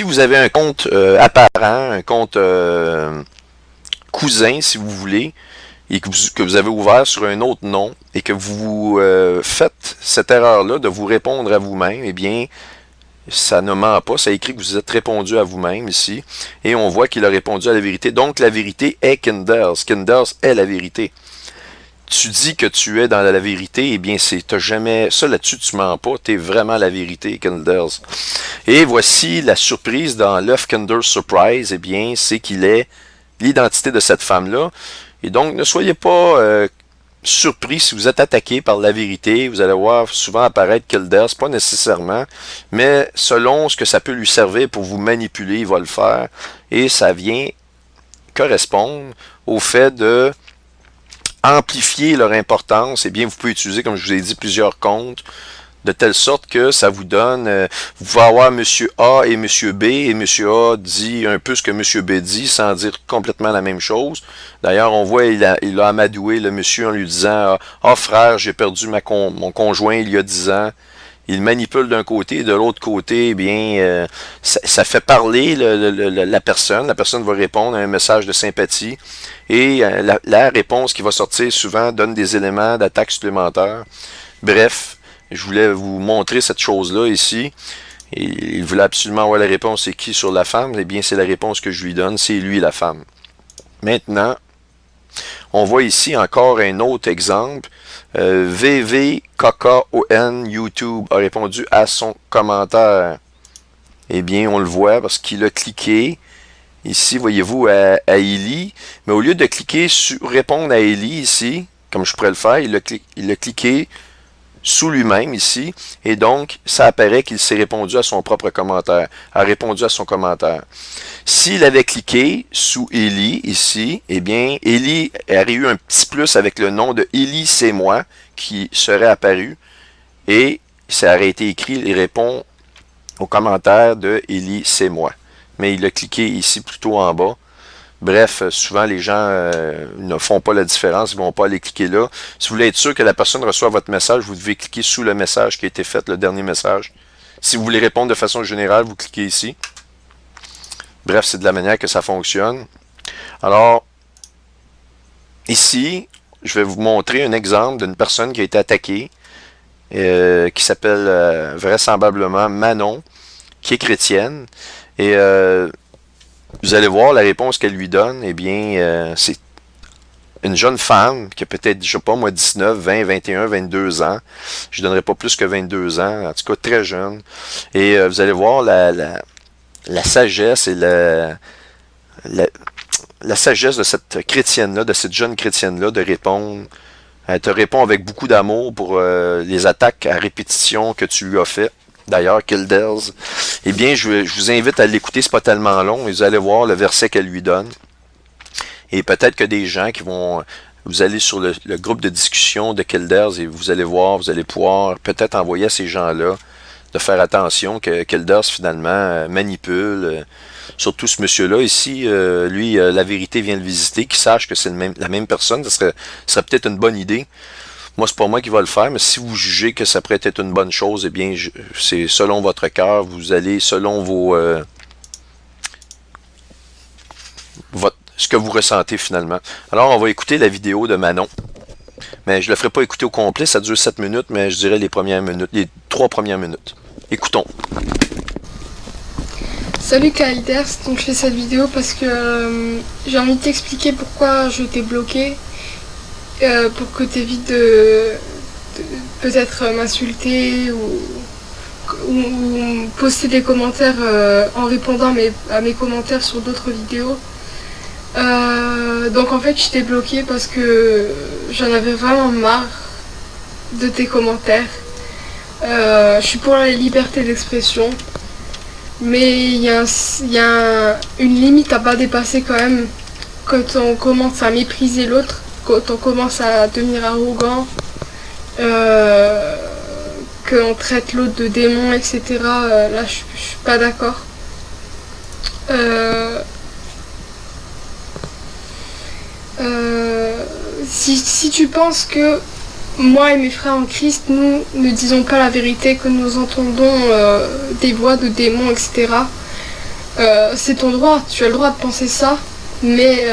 vous avez un compte apparent, un compte cousin, si vous voulez, et que vous avez ouvert sur un autre nom, et que vous faites cette erreur-là de vous répondre à vous-même, eh bien, ça ne ment pas, ça écrit que vous êtes répondu à vous-même ici, et on voit qu'il a répondu à la vérité. Donc, la vérité est Kinders. Kinders est la vérité. Tu dis que tu es dans la vérité, eh bien, t'as jamais, ça là-dessus, tu mens pas, tu es vraiment la vérité, Kinders. Et voici la surprise dans l'œuf Kinder Surprise, eh bien, c'est qu'il est l'identité de cette femme-là. Et donc, ne soyez pas surpris si vous êtes attaqué par la vérité. Vous allez voir souvent apparaître Kinders, pas nécessairement, mais selon ce que ça peut lui servir pour vous manipuler, il va le faire. Et ça vient correspondre au fait de amplifier leur importance. Eh bien, vous pouvez utiliser, comme je vous ai dit, plusieurs comptes, de telle sorte que ça vous donne, vous pouvez avoir Monsieur A et Monsieur B, et Monsieur A dit un peu ce que Monsieur B dit, sans dire complètement la même chose. D'ailleurs, on voit, il a amadoué le monsieur en lui disant, ah frère, j'ai perdu mon conjoint il y a 10 ans. Il manipule d'un côté, et de l'autre côté, eh bien, ça fait parler la personne. La personne va répondre à un message de sympathie. Et la réponse qui va sortir souvent donne des éléments d'attaque supplémentaires. Bref, je voulais vous montrer cette chose-là ici. Et il voulait absolument avoir la réponse. C'est qui sur la femme? Eh bien, c'est la réponse que je lui donne. C'est lui, la femme. Maintenant, on voit ici encore un autre exemple. VVKKON YouTube a répondu à son commentaire. Eh bien, on le voit parce qu'il a cliqué. Ici, voyez-vous, à Eli. Mais au lieu de cliquer sur répondre à Eli ici, comme je pourrais le faire, il a cliqué sous lui-même ici, et donc ça apparaît qu'il s'est répondu à son propre commentaire, a répondu à son commentaire. S'il avait cliqué sous Eli ici, eh bien, Eli aurait eu un petit plus avec le nom de Eli c'est moi qui serait apparu, et ça aurait été écrit, il répond au commentaire de Eli c'est moi. Mais il a cliqué ici plutôt en bas. Bref, souvent les gens ne font pas la différence, ils ne vont pas aller cliquer là. Si vous voulez être sûr que la personne reçoit votre message, vous devez cliquer sous le message qui a été fait, le dernier message. Si vous voulez répondre de façon générale, vous cliquez ici. Bref, c'est de la manière que ça fonctionne. Alors, ici, je vais vous montrer un exemple d'une personne qui a été attaquée, qui s'appelle vraisemblablement Manon, qui est chrétienne. Et vous allez voir la réponse qu'elle lui donne. Eh bien, c'est une jeune femme qui a peut-être, je sais pas moi, 19, 20, 21, 22 ans. Je ne donnerai pas plus que 22 ans, en tout cas très jeune. Et vous allez voir la sagesse et la sagesse de cette chrétienne-là, de cette jeune chrétienne-là, de répondre. Elle te répond avec beaucoup d'amour pour les attaques à répétition que tu lui as fait. D'ailleurs, Kinders. Eh bien, je vous invite à l'écouter, c'est pas tellement long, et vous allez voir le verset qu'elle lui donne. Et peut-être que des gens qui vont... Vous allez sur le groupe de discussion de Kinders et vous allez voir, vous allez pouvoir peut-être envoyer à ces gens-là de faire attention que Kinders, finalement, manipule. Surtout ce monsieur-là ici, lui, la vérité vient le visiter, qu'il sache que c'est la même personne, ce serait peut-être une bonne idée. Moi, c'est pas moi qui va le faire, mais si vous jugez que ça pourrait être une bonne chose, eh bien, c'est selon votre cœur, vous allez selon ce que vous ressentez finalement. Alors, on va écouter la vidéo de Manon. Mais je ne le ferai pas écouter au complet, ça dure 7 minutes, mais je dirais les 3 premières minutes. Écoutons. Salut Kinders, donc je fais cette vidéo parce que j'ai envie de t'expliquer pourquoi je t'ai bloqué. Pour que tu évites de peut-être m'insulter ou poster des commentaires en répondant à mes commentaires sur d'autres vidéos. Donc en fait je t'ai bloqué parce que j'en avais vraiment marre de tes commentaires. Je suis pour la liberté d'expression, mais il y a une limite à pas dépasser quand même quand on commence à mépriser l'autre. Quand on commence à devenir arrogant, qu'on traite l'autre de démon, etc., là je suis pas d'accord. Si tu penses que moi et mes frères en Christ, nous ne disons pas la vérité, que nous entendons des voix de démons, etc., C'est ton droit, tu as le droit de penser ça, mais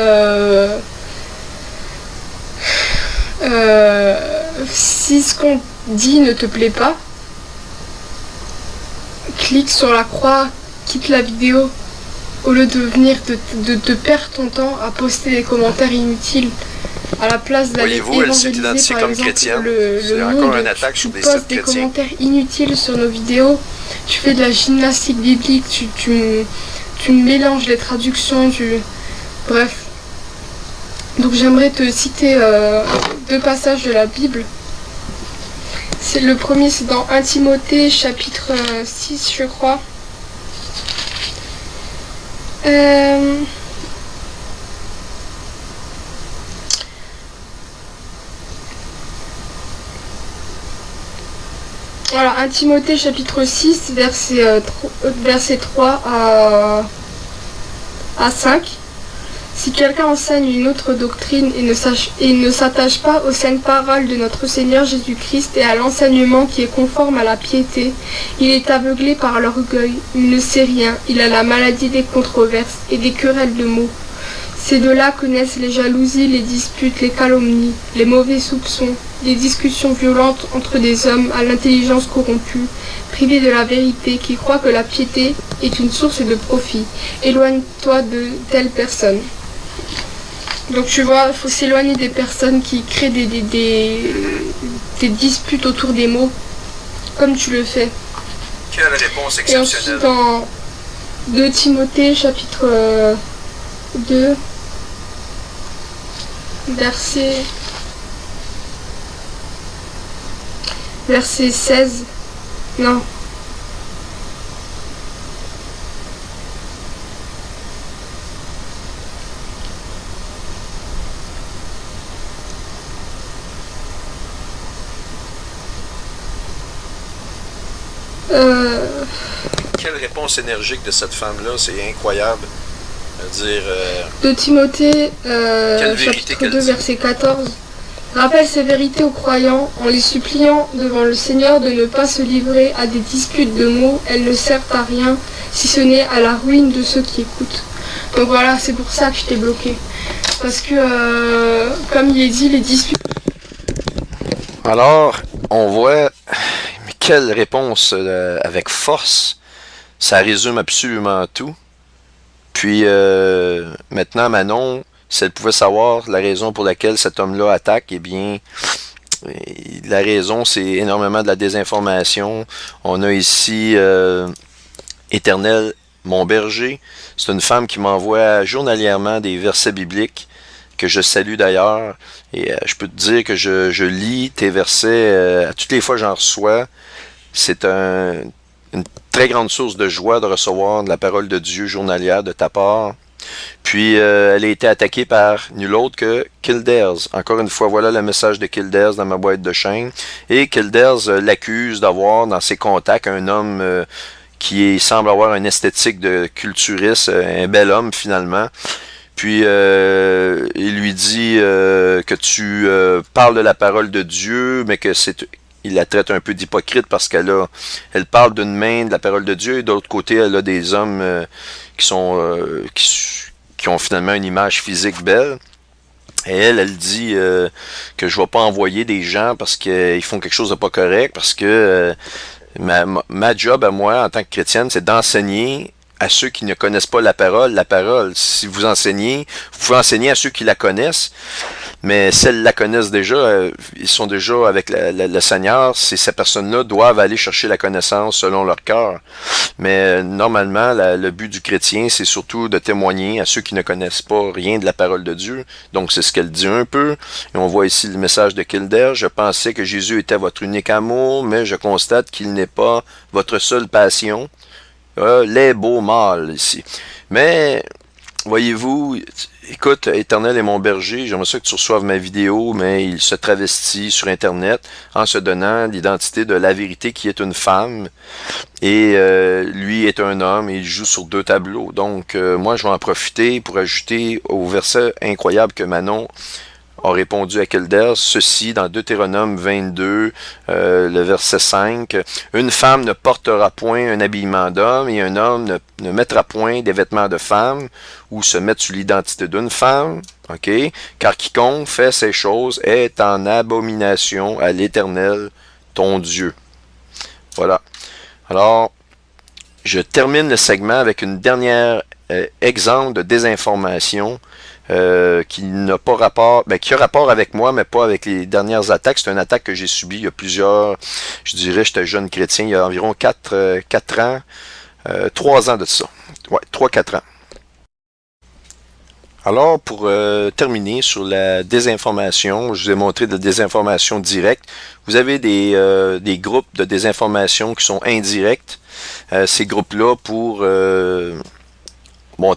si ce qu'on dit ne te plaît pas, clique sur la croix, quitte la vidéo, au lieu de venir de perdre ton temps à poster des commentaires inutiles. À la place d'aller évangéliser par exemple le monde, tu postes des commentaires inutiles sur nos vidéos, tu fais de la gymnastique biblique, tu mélanges les traductions, bref. Donc j'aimerais te citer 2 passages de la Bible. Le premier, c'est dans 1 Timothée chapitre 6, je crois. Voilà, 1 Timothée chapitre 6, verset 3 à 5. Si quelqu'un enseigne une autre doctrine et ne s'attache pas aux saintes paroles de notre Seigneur Jésus-Christ et à l'enseignement qui est conforme à la piété, il est aveuglé par l'orgueil, il ne sait rien, il a la maladie des controverses et des querelles de mots. Ces deux-là connaissent les jalousies, les disputes, les calomnies, les mauvais soupçons, les discussions violentes entre des hommes à l'intelligence corrompue, privés de la vérité, qui croient que la piété est une source de profit. Éloigne-toi de telles personnes. Donc tu vois, il faut s'éloigner des personnes qui créent des disputes autour des mots, comme tu le fais. Quelle réponse exceptionnelle. Et ensuite dans 2 Timothée chapitre 2, verset 16, non. Quelle réponse énergique de cette femme-là, c'est incroyable. Dire, 2 Timothée, chapitre 2, verset 14. Rappelle ces vérités aux croyants en les suppliant devant le Seigneur de ne pas se livrer à des disputes de mots. Elles ne servent à rien, si ce n'est à la ruine de ceux qui écoutent. Donc voilà, c'est pour ça que je t'ai bloqué. Parce que, comme il est dit, les disputes... Alors, on voit, mais quelle réponse avec force. Ça résume absolument tout. Puis maintenant, Manon, si elle pouvait savoir la raison pour laquelle cet homme-là attaque, eh bien, la raison, c'est énormément de la désinformation. On a ici Éternel, mon berger. C'est une femme qui m'envoie journalièrement des versets bibliques, que je salue d'ailleurs. Et je peux te dire que je lis tes versets à toutes les fois que j'en reçois. C'est une très grande source de joie de recevoir de la parole de Dieu journalière de ta part. Puis elle a été attaquée par nul autre que Kildares. Encore une fois, voilà le message de Kildares dans ma boîte de chaîne. Et Kildares l'accuse d'avoir dans ses contacts un homme qui semble avoir une esthétique de culturiste, un bel homme finalement. Puis il lui dit que tu parles de la parole de Dieu, mais que il la traite un peu d'hypocrite parce elle parle d'une main de la parole de Dieu et de l'autre côté, elle a des hommes qui ont finalement une image physique belle. Et elle dit que je ne vais pas envoyer des gens parce qu'ils font quelque chose de pas correct, parce que ma job à moi en tant que chrétienne, c'est d'enseigner à ceux qui ne connaissent pas la parole. La parole, si vous enseignez, vous pouvez enseigner à ceux qui la connaissent, mais celles la connaissent déjà, ils sont déjà avec le Seigneur. Ces personnes-là doivent aller chercher la connaissance selon leur cœur. Mais normalement, le but du chrétien, c'est surtout de témoigner à ceux qui ne connaissent pas rien de la parole de Dieu. Donc c'est ce qu'elle dit un peu. Et on voit ici le message de Kildare. Je pensais que Jésus était votre unique amour, mais je constate qu'il n'est pas votre seule passion. Les beaux mâles ici. Mais, voyez-vous, écoute, Éternel est mon berger, j'aimerais ça que tu reçoives ma vidéo, mais il se travestit sur Internet en se donnant l'identité de la vérité qui est une femme, et lui est un homme, et il joue sur 2 tableaux. Donc, moi, je vais en profiter pour ajouter au verset incroyable que Manon a répondu à Kelder ceci dans Deutéronome 22, le verset 5. Une femme ne portera point un habillement d'homme et un homme ne mettra point des vêtements de femme ou se mettre sous l'identité d'une femme. OK? Car quiconque fait ces choses est en abomination à l'Éternel, ton Dieu. Voilà. Alors, je termine le segment avec une dernière exemple de désinformation qui n'a pas rapport, qui a rapport avec moi, mais pas avec les dernières attaques. C'est une attaque que j'ai subie il y a plusieurs, je dirais, j'étais jeune chrétien, il y a environ 4 ans, 3 ans de ça. Ouais, 3-4 ans. Alors, pour terminer sur la désinformation, je vous ai montré de la désinformation directe. Vous avez des groupes de désinformation qui sont indirects. Ces groupes-là, pour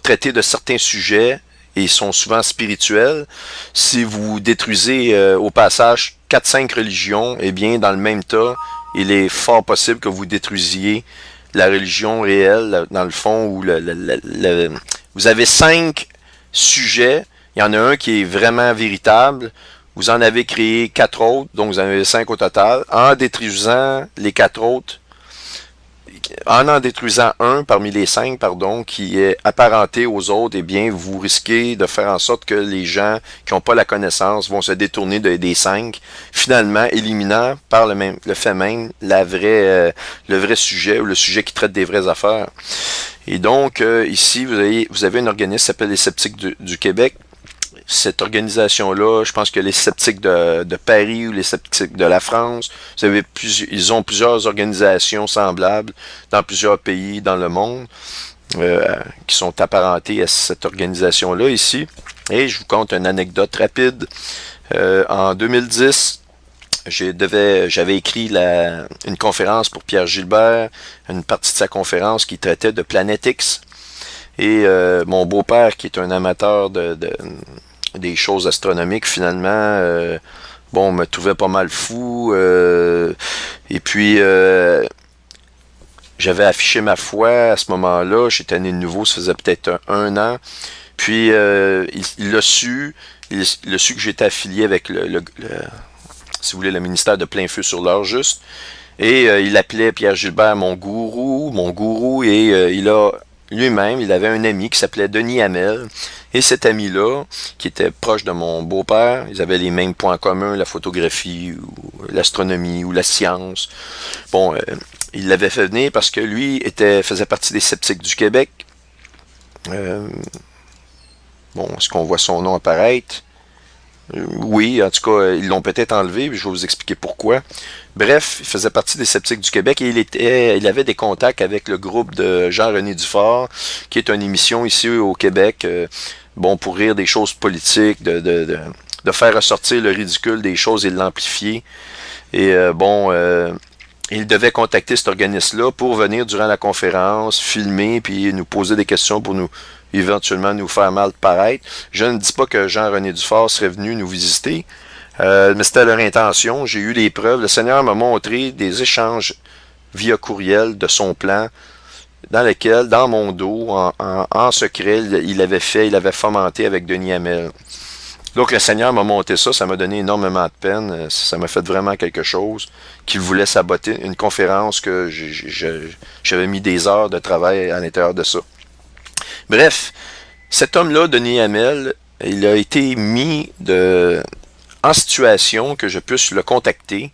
traiter de certains sujets, et sont souvent spirituels. Si vous détruisez au passage 4-5 religions, eh bien, dans le même tas, il est fort possible que vous détruisiez la religion réelle, dans le fond, où vous avez 5 sujets, il y en a un qui est vraiment véritable, vous en avez créé 4 autres, donc vous en avez 5 au total. En détruisant les 4 autres, en détruisant un parmi les 5, pardon, qui est apparenté aux autres, eh bien, vous risquez de faire en sorte que les gens qui n'ont pas la connaissance vont se détourner des 5, finalement éliminant par le fait même le vrai sujet ou le sujet qui traite des vraies affaires. Et donc, ici, vous avez un organisme qui s'appelle les Sceptiques du Québec. Cette organisation-là, je pense que les Sceptiques de Paris ou les Sceptiques de la France, ils ont plusieurs organisations semblables dans plusieurs pays dans le monde qui sont apparentées à cette organisation-là ici. Et je vous conte une anecdote rapide. En 2010, j'avais écrit une conférence pour Pierre Gilbert, une partie de sa conférence qui traitait de Planète X. Et mon beau-père, qui est un amateur des choses astronomiques, finalement, me trouvait pas mal fou. Et puis, j'avais affiché ma foi à ce moment-là. J'étais né de nouveau, ça faisait peut-être un an. Puis, il a su que j'étais affilié avec si vous voulez, le ministère de Plein Feu sur l'Heure juste. Et il appelait Pierre Gilbert mon gourou, et lui-même, il avait un ami qui s'appelait Denis Hamel. Et cet ami-là, qui était proche de mon beau-père, ils avaient les mêmes points communs, la photographie, ou l'astronomie, ou la science. Il l'avait fait venir parce que lui faisait partie des Sceptiques du Québec. Est-ce qu'on voit son nom apparaître? Oui, en tout cas, ils l'ont peut-être enlevé, je vais vous expliquer pourquoi. Bref, il faisait partie des Sceptiques du Québec et il avait des contacts avec le groupe de Jean-René Dufort, qui est une émission ici au Québec, pour rire des choses politiques, de faire ressortir le ridicule des choses et de l'amplifier. Et il devait contacter cet organisme-là pour venir durant la conférence, filmer, puis nous poser des questions pour éventuellement nous faire mal paraître. Je ne dis pas que Jean-René Dufort serait venu nous visiter, mais c'était leur intention. J'ai eu les preuves. Le Seigneur m'a montré des échanges via courriel de son plan, dans lequel, dans mon dos, en secret, il avait fomenté avec Denis Hamel. Donc le Seigneur m'a monté ça m'a donné énormément de peine, ça m'a fait vraiment quelque chose, qu'il voulait saboter une conférence que j'avais mis des heures de travail à l'intérieur de ça. Bref, cet homme-là, Denis Hamel, il a été mis en situation que je puisse le contacter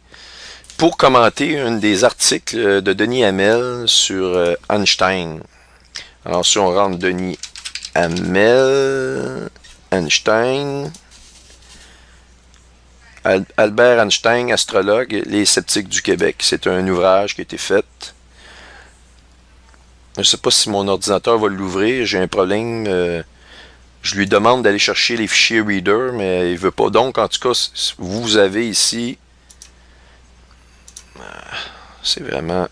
pour commenter un des articles de Denis Hamel sur Einstein. Alors si on rentre Denis Hamel, Einstein, Albert Einstein, astrologue, les Sceptiques du Québec. C'est un ouvrage qui a été fait. Je ne sais pas si mon ordinateur va l'ouvrir, j'ai un problème. Je lui demande d'aller chercher les fichiers Reader, mais il ne veut pas. Donc, en tout cas, vous avez ici... C'est vraiment...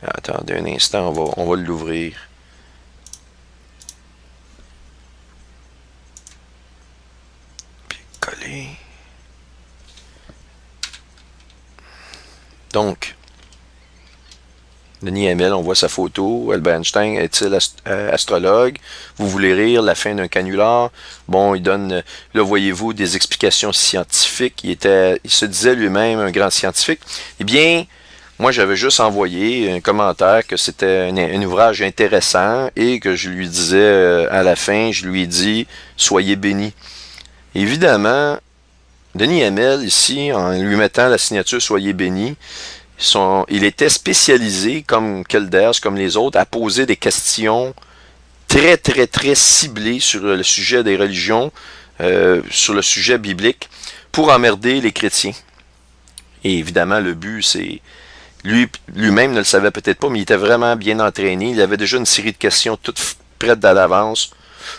Attendez un instant, on va l'ouvrir. Puis coller. Donc, Denis Hamel, on voit sa photo. Albert Einstein est-il astrologue? Vous voulez rire, la fin d'un canular? Bon, il donne, là, voyez-vous, des explications scientifiques. Il se disait lui-même un grand scientifique. Eh bien, moi, j'avais juste envoyé un commentaire que c'était un ouvrage intéressant et que je lui disais à la fin, je lui ai dit, soyez bénis. Évidemment, Denis Hamel, ici, en lui mettant la signature soyez bénis, il était spécialisé, comme Kelders, comme les autres, à poser des questions très, très, très ciblées sur le sujet des religions, sur le sujet biblique, pour emmerder les chrétiens. Et évidemment, le but, c'est... Lui-même ne le savait peut-être pas, mais il était vraiment bien entraîné. Il avait déjà une série de questions toutes prêtes d'avance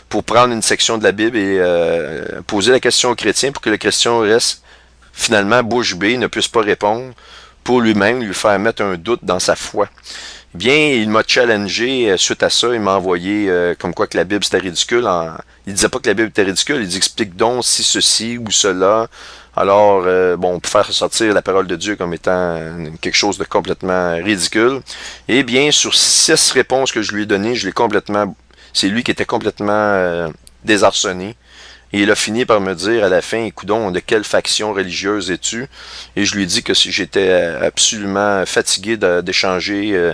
pour prendre une section de la Bible et poser la question aux chrétiens pour que le chrétien reste finalement bouche bée, ne puisse pas répondre, pour lui-même lui faire mettre un doute dans sa foi. Bien, il m'a challengé suite à ça, il m'a envoyé comme quoi que la Bible c'était ridicule. Il disait pas que la Bible était ridicule, il dit explique donc si ceci ou cela. Alors, bon, pour faire sortir la parole de Dieu comme étant quelque chose de complètement ridicule. Eh bien, sur 6 réponses que je lui ai données, c'est lui qui était complètement désarçonné. Et il a fini par me dire à la fin, coudonc, de quelle faction religieuse es-tu? Et je lui ai dit que si j'étais absolument fatigué d'échanger,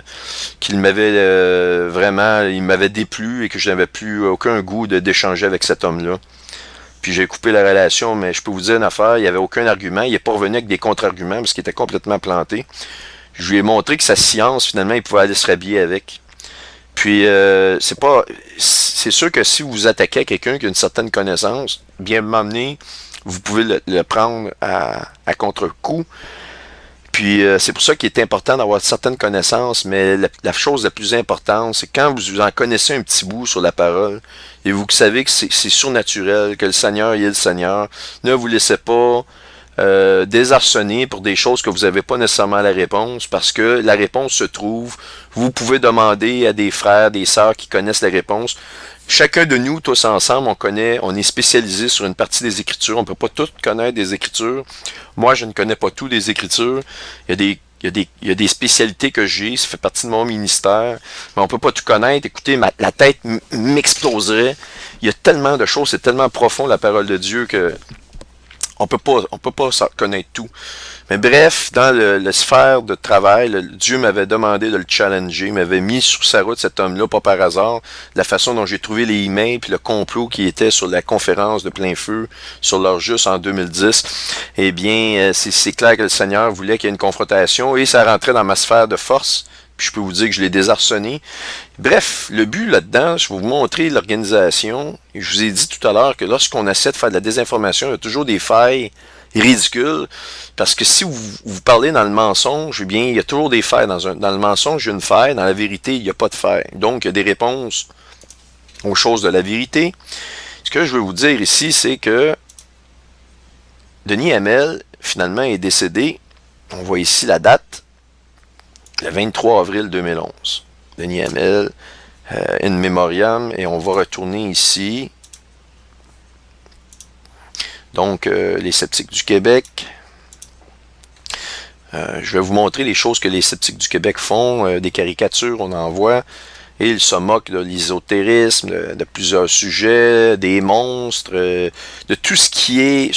qu'il m'avait vraiment, il m'avait déplu et que je n'avais plus aucun goût d'échanger avec cet homme-là. Puis j'ai coupé la relation, mais je peux vous dire une affaire, il n'y avait aucun argument, il n'est pas revenu avec des contre-arguments parce qu'il était complètement planté. Je lui ai montré que sa science, finalement, il pouvait aller se rhabiller avec. Puis c'est sûr que si vous attaquez à quelqu'un qui a une certaine connaissance, bien m'emmener, vous pouvez le prendre à contre-coup. Puis c'est pour ça qu'il est important d'avoir certaines connaissances, mais la chose la plus importante, c'est quand vous en connaissez un petit bout sur la parole, et vous savez que c'est surnaturel, que le Seigneur il est le Seigneur, ne vous laissez pas désarçonner pour des choses que vous n'avez pas nécessairement la réponse, parce que la réponse se trouve, vous pouvez demander à des frères, des sœurs qui connaissent la réponse. Chacun de nous, tous ensemble, on est spécialisé sur une partie des Écritures. On ne peut pas tout connaître des Écritures. Moi, je ne connais pas tout des Écritures. Il y a des spécialités que j'ai, ça fait partie de mon ministère, mais on ne peut pas tout connaître. Écoutez, la tête m'exploserait. Il y a tellement de choses, c'est tellement profond la parole de Dieu que on peut pas connaître tout. Mais bref, dans le sphère de travail, Dieu m'avait demandé de le challenger, m'avait mis sur sa route cet homme-là, pas par hasard. La façon dont j'ai trouvé les emails puis le complot qui était sur la conférence de plein feu sur l'heure juste en 2010, eh bien, c'est clair que le Seigneur voulait qu'il y ait une confrontation et ça rentrait dans ma sphère de force. Puis je peux vous dire que je l'ai désarçonné. Bref, le but là-dedans, je vais vous montrer l'organisation. Je vous ai dit tout à l'heure que lorsqu'on essaie de faire de la désinformation, il y a toujours des failles ridicules. Parce que si vous parlez dans le mensonge, eh bien, il y a toujours des failles. Dans le mensonge, il y a une faille. Dans la vérité, il n'y a pas de faille. Donc, il y a des réponses aux choses de la vérité. Ce que je veux vous dire ici, c'est que Denis Hamel, finalement, est décédé. On voit ici la date. Le 23 avril 2011. Denis Hamel, in memoriam, et on va retourner ici. Donc, les sceptiques du Québec. Je vais vous montrer les choses que les sceptiques du Québec font, des caricatures, on en voit, et ils se moquent de l'ésotérisme, de plusieurs sujets, des monstres, de tout ce qui est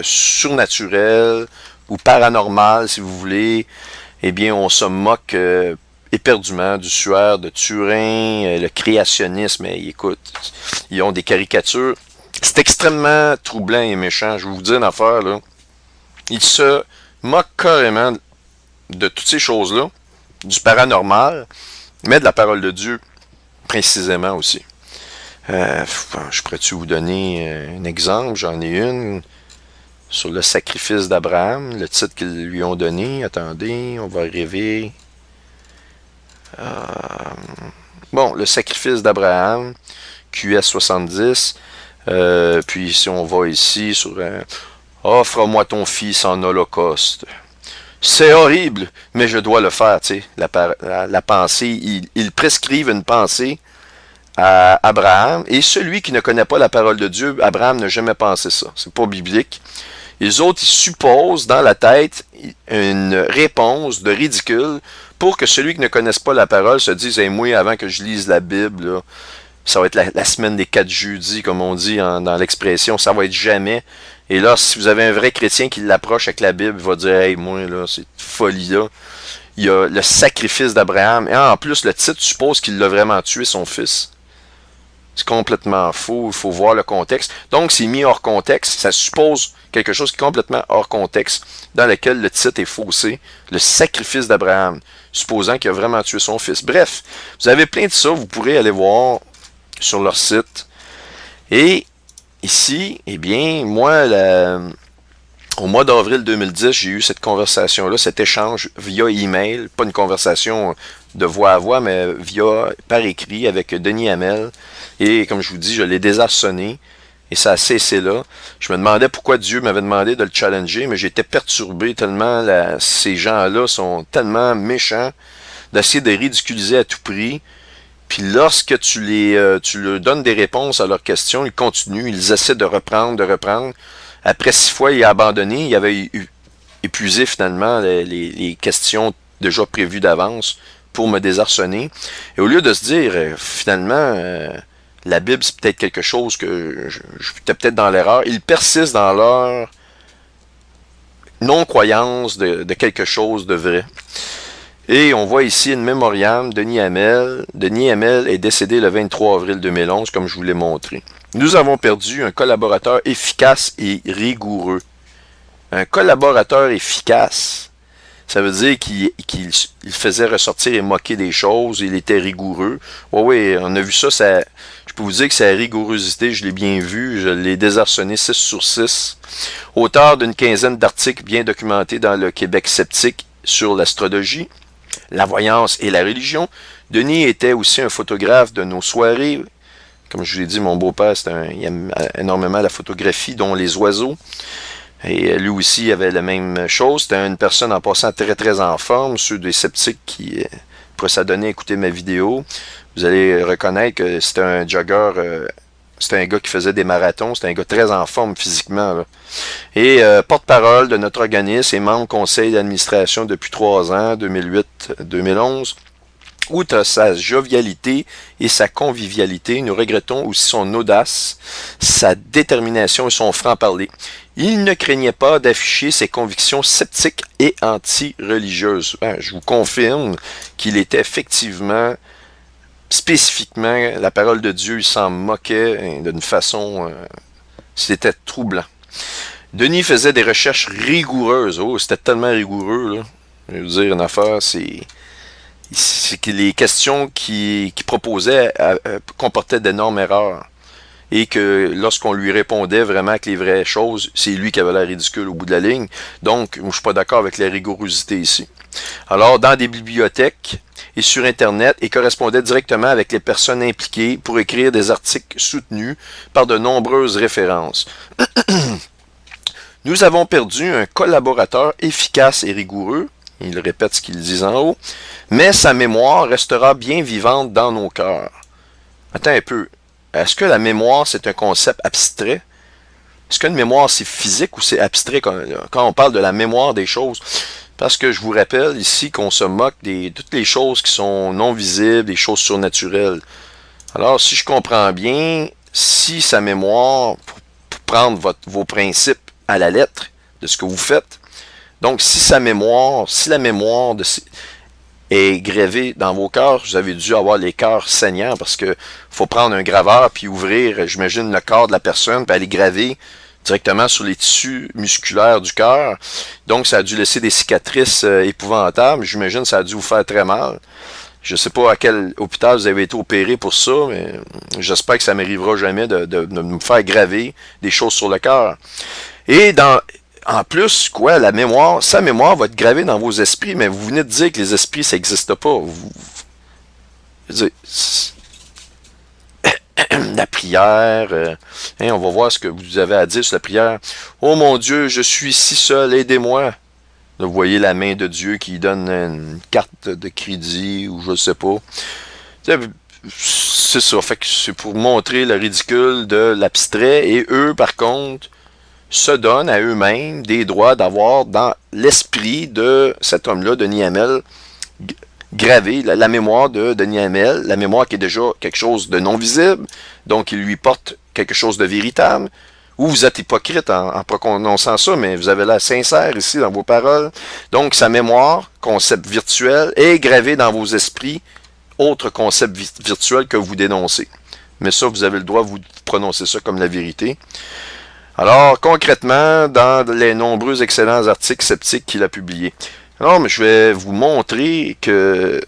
surnaturel ou paranormal, si vous voulez. Eh bien, on se moque éperdument du suaire de Turin, le créationnisme. Et, écoute, ils ont des caricatures. C'est extrêmement troublant et méchant. Je vais vous dire une affaire, là. Ils se moquent carrément de toutes ces choses-là, du paranormal, mais de la parole de Dieu, précisément aussi. Je pourrais-tu vous donner un exemple? J'en ai une. Sur le sacrifice d'Abraham, le titre qu'ils lui ont donné. Attendez, on va arriver. Bon, le sacrifice d'Abraham, QS 70. Puis si on va ici sur offre-moi ton fils en holocauste. C'est horrible, mais je dois le faire, tu sais. La pensée, ils prescrivent une pensée à Abraham. Et celui qui ne connaît pas la parole de Dieu, Abraham n'a jamais pensé ça. C'est pas biblique. Les autres, ils supposent dans la tête une réponse de ridicule pour que celui qui ne connaisse pas la parole se dise hey, moi, avant que je lise la Bible, là, ça va être la semaine des 4 jeudis, comme on dit dans l'expression, ça va être jamais. Et là, si vous avez un vrai chrétien qui l'approche avec la Bible, il va dire hey, moi, là, cette folie-là. Il y a le sacrifice d'Abraham. Et en plus, le titre suppose qu'il l'a vraiment tué, son fils. C'est complètement faux, il faut voir le contexte. Donc, c'est mis hors contexte, ça suppose quelque chose qui est complètement hors contexte, dans lequel le titre est faussé, le sacrifice d'Abraham, supposant qu'il a vraiment tué son fils. Bref, vous avez plein de ça, vous pourrez aller voir sur leur site. Et ici, eh bien, moi, au mois d'avril 2010, j'ai eu cette conversation-là, cet échange via email, pas une conversation de voix à voix, mais par écrit avec Denis Hamel. Et comme je vous dis, je l'ai désarçonné et ça a cessé là. Je me demandais pourquoi Dieu m'avait demandé de le challenger, mais j'étais perturbé tellement ces gens-là sont tellement méchants d'essayer de ridiculiser à tout prix. Puis lorsque tu leur donnes des réponses à leurs questions, ils continuent, ils essaient de reprendre. Après 6 fois, il a abandonné. Il avait épuisé finalement les questions déjà prévues d'avance pour me désarçonner. Et au lieu de se dire, finalement, la Bible, c'est peut-être quelque chose que j'étais peut-être dans l'erreur, ils persistent dans leur non-croyance de quelque chose de vrai. Et on voit ici une mémoriam, Denis Hamel. Denis Hamel est décédé le 23 avril 2011, comme je vous l'ai montré. Nous avons perdu un collaborateur efficace et rigoureux. Un collaborateur efficace, ça veut dire qu'il faisait ressortir et moquer des choses, il était rigoureux. Oui, on a vu ça, je peux vous dire que sa rigourosité, je l'ai bien vu, je l'ai désarçonné 6 sur 6. Auteur d'une quinzaine d'articles bien documentés dans le Québec sceptique sur l'astrologie, la voyance et la religion. Denis était aussi un photographe de nos soirées. Comme je vous l'ai dit, mon beau-père, il aime énormément la photographie, dont les oiseaux. Et lui aussi avait la même chose. C'était une personne en passant très très en forme. Ceux des sceptiques qui pourraient s'adonner à écouter ma vidéo, vous allez reconnaître que c'était un jogger, c'était un gars qui faisait des marathons, c'était un gars très en forme physiquement, là. Et porte-parole de notre organisme et membre conseil d'administration depuis 3 ans, 2008-2011. Outre sa jovialité et sa convivialité, nous regrettons aussi son audace, sa détermination et son franc-parler. Il ne craignait pas d'afficher ses convictions sceptiques et anti-religieuses. Je vous confirme qu'il était effectivement, spécifiquement, la parole de Dieu, il s'en moquait d'une façon, c'était troublant. Denis faisait des recherches rigoureuses. Oh, c'était tellement rigoureux, là. Je veux dire, une affaire, c'est que les questions qu'il proposait comportaient d'énormes erreurs. Et que lorsqu'on lui répondait vraiment avec les vraies choses, c'est lui qui avait l'air ridicule au bout de la ligne. Donc, moi, je suis pas d'accord avec la rigorosité ici. Alors, dans des bibliothèques et sur Internet, il correspondait directement avec les personnes impliquées pour écrire des articles soutenus par de nombreuses références. Nous avons perdu un collaborateur efficace et rigoureux, il répète ce qu'il dit en haut, mais sa mémoire restera bien vivante dans nos cœurs. Attends un peu. Est-ce que la mémoire, c'est un concept abstrait? Est-ce qu'une mémoire, c'est physique ou c'est abstrait quand on parle de la mémoire des choses? Parce que je vous rappelle ici qu'on se moque de toutes les choses qui sont non visibles, des choses surnaturelles. Alors, si je comprends bien, si sa mémoire, pour prendre vos principes à la lettre de ce que vous faites, donc si la mémoire est gravée dans vos cœurs, vous avez dû avoir les cœurs saignants parce que faut prendre un graveur puis ouvrir, j'imagine, le corps de la personne puis aller graver directement sur les tissus musculaires du cœur. Donc ça a dû laisser des cicatrices épouvantables. J'imagine que ça a dû vous faire très mal. Je ne sais pas à quel hôpital vous avez été opéré pour ça, mais j'espère que ça ne m'arrivera jamais de me faire graver des choses sur le cœur. Et en plus, quoi, sa mémoire va être gravée dans vos esprits, mais vous venez de dire que les esprits, ça n'existe pas. La prière, on va voir ce que vous avez à dire sur la prière. Oh mon Dieu, je suis si seul, aidez-moi. Vous voyez la main de Dieu qui donne une carte de crédit ou je ne sais pas. C'est ça, fait que c'est pour montrer le ridicule de l'abstrait. Et eux, par contre, se donnent à eux-mêmes des droits d'avoir dans l'esprit de cet homme-là, Denis Hamel, gravé la mémoire de Denis Hamel, la mémoire qui est déjà quelque chose de non visible, donc il lui porte quelque chose de véritable. Ou vous êtes hypocrite en prononçant ça, mais vous avez l'air sincère ici dans vos paroles. Donc sa mémoire, concept virtuel, est gravé dans vos esprits, autre concept virtuel que vous dénoncez. Mais ça, vous avez le droit de vous prononcer ça comme la vérité. Alors, concrètement, dans les nombreux excellents articles sceptiques qu'il a publiés. Alors, mais je vais vous montrer que,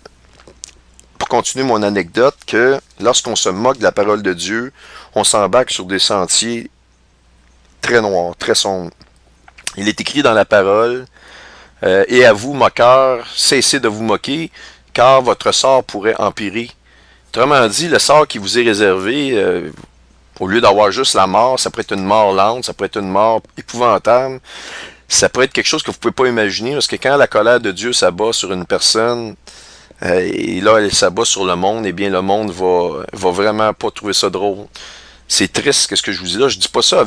pour continuer mon anecdote, que lorsqu'on se moque de la parole de Dieu, on s'embarque sur des sentiers très noirs, très sombres. Il est écrit dans la parole, et à vous, moqueurs, cessez de vous moquer, car votre sort pourrait empirer. Autrement dit, le sort qui vous est réservé, au lieu d'avoir juste la mort, ça pourrait être une mort lente, ça pourrait être une mort épouvantable, ça pourrait être quelque chose que vous ne pouvez pas imaginer, parce que quand la colère de Dieu s'abat sur une personne, et là elle s'abat sur le monde, eh bien le monde va vraiment pas trouver ça drôle. C'est triste ce que je vous dis là, je dis pas ça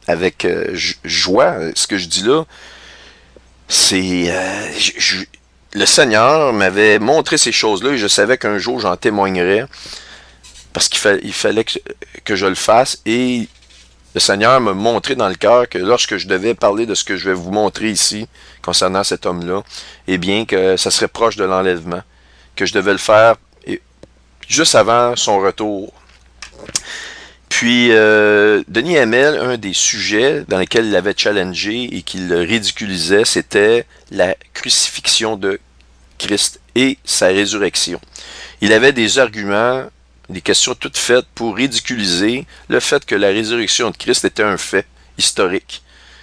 avec joie, ce que je dis là, c'est... le Seigneur m'avait montré ces choses-là et je savais qu'un jour j'en témoignerais parce qu'il fallait que je le fasse et le Seigneur m'a montré dans le cœur que lorsque je devais parler de ce que je vais vous montrer ici concernant cet homme-là, eh bien que ça serait proche de l'enlèvement, que je devais le faire juste avant son retour. Puis, Denis Hamel, un des sujets dans lesquels il avait challengé et qu'il ridiculisait, c'était la crucifixion de Christ et sa résurrection. Il avait des arguments, des questions toutes faites pour ridiculiser le fait que la résurrection de Christ était un fait historique,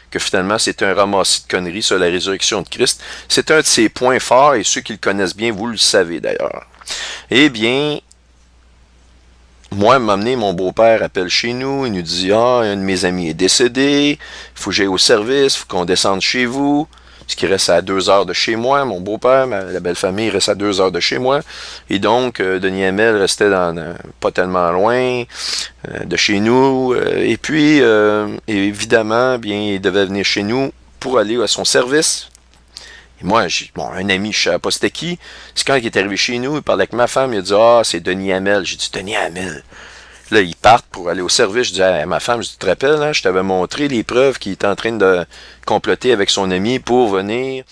que finalement c'était un ramassis de conneries sur la résurrection de Christ. C'est un de ses points forts et ceux qui le connaissent bien, vous le savez d'ailleurs. Eh bien, moi, m'amener mon beau-père appelle chez nous, il nous dit « Ah, un de mes amis est décédé, il faut que j'aille au service, il faut qu'on descende chez vous. » Ce qui reste à 2 heures de chez moi, mon beau-père, la belle famille reste à 2 heures de chez moi. Et donc, Denis Hamel restait pas tellement loin de chez nous. Et puis, évidemment, bien, il devait venir chez nous pour aller à son service. Et moi, un ami, je ne savais pas c'était qui. C'est quand il est arrivé chez nous, il parlait avec ma femme, il a dit « Ah, c'est Denis Hamel. » J'ai dit « Denis Hamel. » Là, ils partent pour aller au service. Je dis à ma femme, tu te rappelles, hein, je t'avais montré les preuves qu'il était en train de comploter avec son ami pour venir